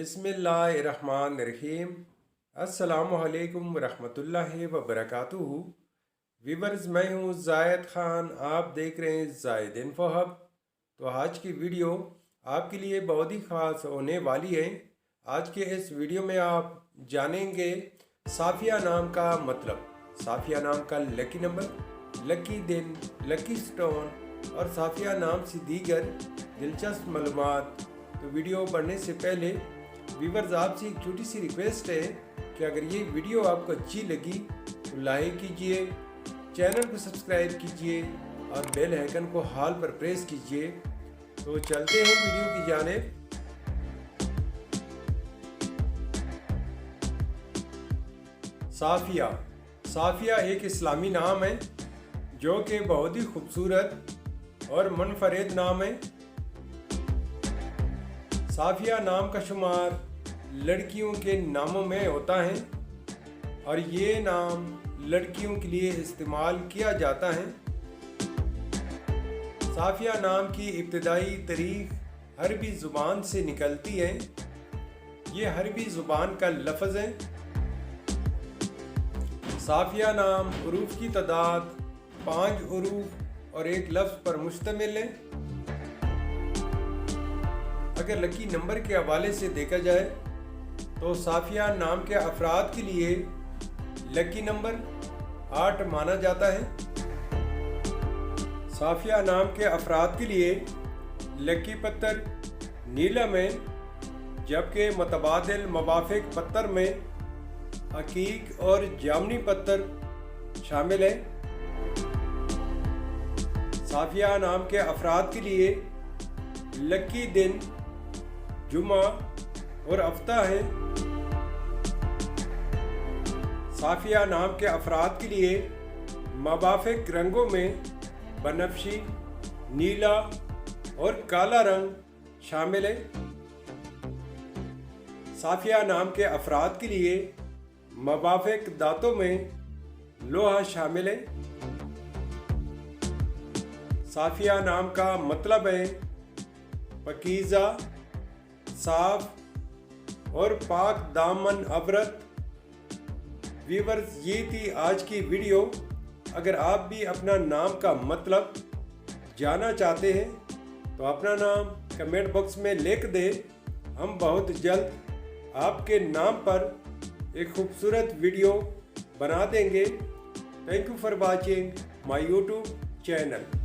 बिस्मिल्लाहिर्रहमानिर्रहीम। अस्सलामुअलैकुम रहमतुल्लाहि व बरकातुहू। वीवर्स, मैं हूँ जायद ख़ान, आप देख रहे हैं जायद इन्फो हब। तो आज की वीडियो आपके लिए बहुत ही ख़ास होने वाली है। आज के इस वीडियो में आप जानेंगे साफिया नाम का मतलब, साफिया नाम का लकी नंबर, लकी दिन, लकी स्टोन और साफिया नाम से दीगर दिलचस्प मालूमात। तो वीडियो बढ़ने से पहले व्यूअर्स, आपसे एक छोटी सी रिक्वेस्ट है कि अगर ये वीडियो आपको अच्छी लगी तो लाइक कीजिए, चैनल को सब्सक्राइब कीजिए और बेल आइकन को हाल पर प्रेस कीजिए। तो चलते हैं वीडियो की जानिब। साफिया, साफिया एक इस्लामी नाम है जो कि बहुत ही खूबसूरत और मुनफरिद नाम है। साफिया नाम का शुमार लड़कियों के नामों में होता है और ये नाम लड़कियों के लिए इस्तेमाल किया जाता है। साफिया नाम की इब्तिदाई तारीख अरबी ज़ुबान से निकलती है। ये अरबी ज़ुबान का लफ्ज़ है। साफिया नाम हरूफ की तादाद 5 हरूफ और एक लफ्ज़ पर मुश्तमिल है। अगर लकी नंबर के हवाले से देखा जाए तो साफिया नाम के अफराद के लिए लकी नंबर 8 माना जाता है। साफिया नाम के अफराद के लिए लकी पत्थर नीलम है, जबकि मुतबादिल मवाफिक पत्थर में अकीक और जामनी पत्थर शामिल है। साफिया नाम के अफराद के लिए लकी दिन जुमा और हफ्ता है। साफिया नाम के अफराद के लिए मवाफिक रंगों में बनफशी, नीला और काला रंग शामिल है। साफिया नाम के अफराद के लिए मवाफिक दांतों में लोहा शामिल है। साफिया नाम का मतलब है पकीज़ा, साफ और पाक दामन अवरत। व्यूअर्स, ये थी आज की वीडियो। अगर आप भी अपना नाम का मतलब जानना चाहते हैं तो अपना नाम कमेंट बॉक्स में लिख दें। हम बहुत जल्द आपके नाम पर एक खूबसूरत वीडियो बना देंगे। Thank you for watching my YouTube channel.